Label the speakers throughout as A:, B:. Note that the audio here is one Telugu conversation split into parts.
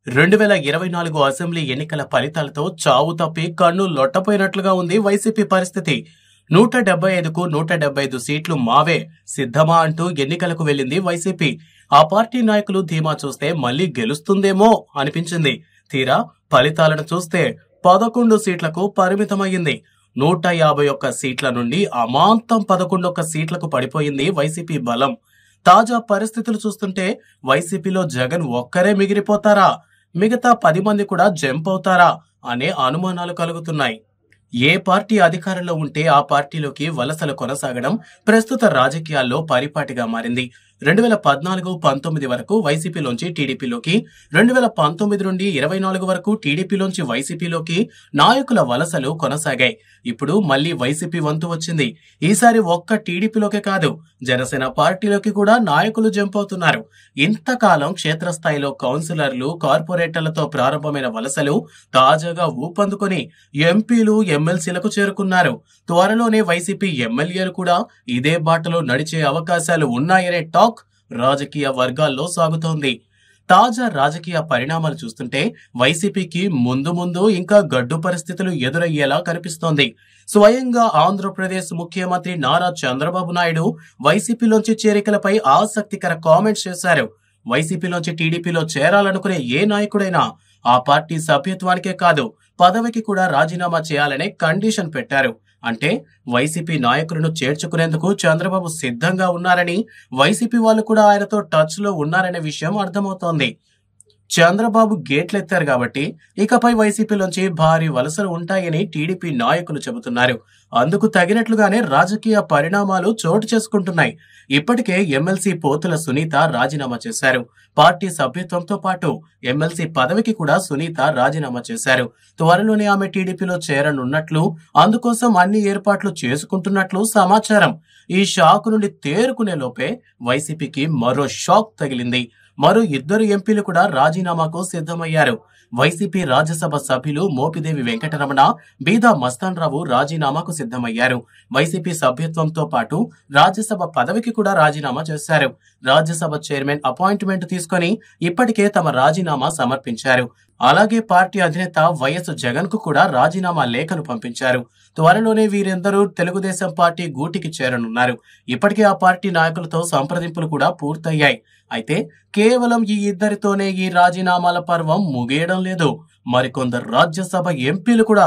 A: 2024 అసెంబ్లీ ఎన్నికల ఫలితాలతో చావు తప్పి కన్ను లొట్టపోయినట్లుగా ఉంది వైసీపీ పరిస్థితి. 175కు 175 సీట్లు మావే సిద్ధమా అంటూ ఎన్నికలకు వెళ్లింది వైసీపీ. ఆ పార్టీ నాయకులు ధీమా చూస్తే మళ్లీ గెలుస్తుందేమో అనిపించింది. తీరా ఫలితాలను చూస్తే 11 సీట్లకు పరిమితమయ్యింది. 151 సీట్ల నుండి అమాంతం 11 సీట్లకు పడిపోయింది వైసీపీ బలం. తాజా పరిస్థితులు చూస్తుంటే వైసీపీలో జగన్ ఒక్కరే మిగిలిపోతారా, మిగతా 10 మంది కూడా జంప్ అవుతారా అనే అనుమానాలు కలుగుతున్నాయి. ఏ పార్టీ అధికారంలో ఉంటే ఆ పార్టీలోకి వలసలు కొనసాగడం ప్రస్తుత రాజకీయాల్లో పరిపాటిగా మారింది. 2014-19 వరకు వైసీపీలోంచి టీడీపీలోకి, 2019 నుండి 24 వరకు టీడీపీలోంచి వైసీపీలోకి నాయకుల వలసలు కొనసాగాయి. ఇప్పుడు మళ్లీ వైసీపీ వంతు వచ్చింది. ఈసారి ఒక్క టీడీపీలోకే కాదు, జనసేన పార్టీలోకి కూడా నాయకులు జంప్ అవుతున్నారు. ఇంతకాలం క్షేత్రస్థాయిలో కౌన్సిలర్లు, కార్పొరేటర్లతో ప్రారంభమైన వలసలు తాజాగా ఊపందుకొని ఎంపీలు, ఎమ్మెల్సీలకు చేరుకున్నారు. త్వరలోనే వైసీపీ ఎమ్మెల్యేలు కూడా ఇదే బాటలో నడిచే అవకాశాలు ఉన్నాయనే టాక్ రాజకీయ వర్గాల్లో సాగుతోంది. తాజా రాజకీయ పరిణామాలు చూస్తుంటే వైసీపీకి ముందు ఇంకా గడ్డు పరిస్థితులు ఎదురయ్యేలా కనిపిస్తోంది. స్వయంగా ఆంధ్రప్రదేశ్ ముఖ్యమంత్రి నారా చంద్రబాబు నాయుడు వైసీపీలోంచి చేరికలపై ఆసక్తికర కామెంట్స్ చేశారు. వైసీపీలోంచి టీడీపీలో చేరాలనుకునే ఏ నాయకుడైనా ఆ పార్టీ సభ్యత్వానికే కాదు, పదవికి కూడా రాజీనామా చేయాలనే కండిషన్ పెట్టారు. అంటే వైసీపీ నాయకులను చేర్చుకునేందుకు చంద్రబాబు సిద్ధంగా ఉన్నారని, వైసీపీ వాళ్ళు కూడా ఆయనతో టచ్ లో ఉన్నారనే విషయం అర్థమవుతోంది. చంద్రబాబు గేట్లెత్తారు కాబట్టి ఇకపై వైసీపీలోంచి భారీ వలసలు ఉంటాయని టీడీపీ నాయకులు చెబుతున్నారు. అందుకు తగినట్లుగానే రాజకీయ పరిణామాలు చోటు చేసుకుంటున్నాయి. ఇప్పటికే ఎమ్మెల్సీ పోతుల సునీత రాజీనామా చేశారు. పార్టీ సభ్యత్వంతో పాటు ఎమ్మెల్సీ పదవికి కూడా సునీత రాజీనామా చేశారు. త్వరలోనే ఆమె టీడీపీలో చేరనున్నట్లు, అందుకోసం అన్ని ఏర్పాట్లు చేసుకుంటున్నట్లు సమాచారం. ఈ షాక్ నుండి తేరుకునే లోపే వైసీపీకి మరో షాక్ తగిలింది. మరో 2 ఎంపీలు కూడా రాజీనామాకు సిద్ధమయ్యారు. వైసీపీ రాజ్యసభ సభ్యులు మోపిదేవి వెంకటరమణ, బీదా మస్తాన్ రావు రాజీనామాకు సిద్ధమయ్యారు. వైసీపీ సభ్యత్వంతో పాటు రాజ్యసభ పదవికి కూడా రాజీనామా చేశారు. రాజ్యసభ చైర్మన్ అపాయింట్మెంట్ తీసుకుని ఇప్పటికే తమ రాజీనామా సమర్పించారు. అలాగే పార్టీ అధినేత వైఎస్ జగన్ కు కూడా రాజీనామా లేఖను పంపించారు. త్వరలోనే వీరందరూ తెలుగుదేశం పార్టీ గూటికి చేరనున్నారు. ఇప్పటికే ఆ పార్టీ నాయకులతో సంప్రదింపులు కూడా పూర్తయ్యాయి. అయితే కేవలం ఈ ఇద్దరితోనే ఈ రాజీనామాల పర్వం ముగియడం లేదు. మరికొందరు రాజ్యసభ ఎంపీలు కూడా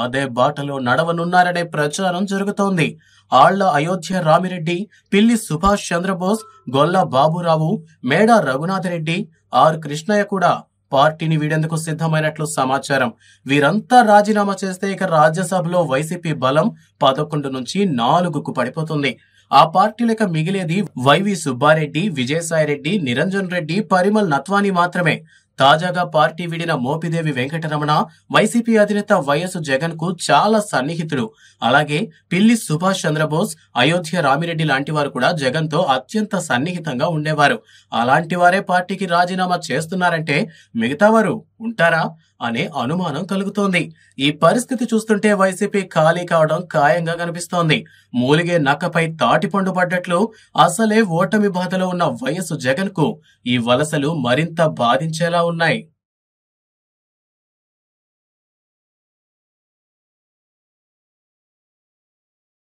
A: అదే బాటలో నడవనున్నారనే ప్రచారం జరుగుతోంది. ఆళ్ల అయోధ్య రామిరెడ్డి, పిల్లి సుభాష్ చంద్రబోస్, గొల్ల బాబురావు, మేడా రఘునాథరెడ్డి, ఆర్ కృష్ణయ్య కూడా పార్టీని వీడేందుకు సిద్ధమైనట్లు సమాచారం. వీరంతా రాజీనామా చేస్తే ఇక రాజ్యసభలో వైసీపీ బలం 11 నుంచి 4కు పడిపోతుంది. ఆ పార్టీలకు మిగిలేది వైవి సుబ్బారెడ్డి, విజయసాయిరెడ్డి, నిరంజన్ రెడ్డి, పరిమల్ నత్వాని మాత్రమే. తాజాగా పార్టీ వీడిన మోపిదేవి వెంకటరమణ వైసీపీ అధినేత వైఎస్ జగన్ కు చాలా సన్నిహితుడు. అలాగే పిల్లి సుభాష్ చంద్రబోస్, అయోధ్య రామిరెడ్డి లాంటి వారు కూడా జగన్ తో అత్యంత సన్నిహితంగా ఉండేవారు. అలాంటి వారే పార్టీకి రాజీనామా చేస్తున్నారంటే మిగతా వారు ఉంటారా అనే అనుమానం కలుగుతోంది. ఈ పరిస్థితి చూస్తుంటే వైసీపీ ఖాళీ కావడం ఖాయంగా కనిపిస్తోంది. మూలిగే నక్కపై తాటిపండు పడ్డట్లు అసలే ఓటమి బాధలో ఉన్న వైఎస్ జగన్ కు ఈ వలసలు మరింత బాధించేలా ఉన్నాయి.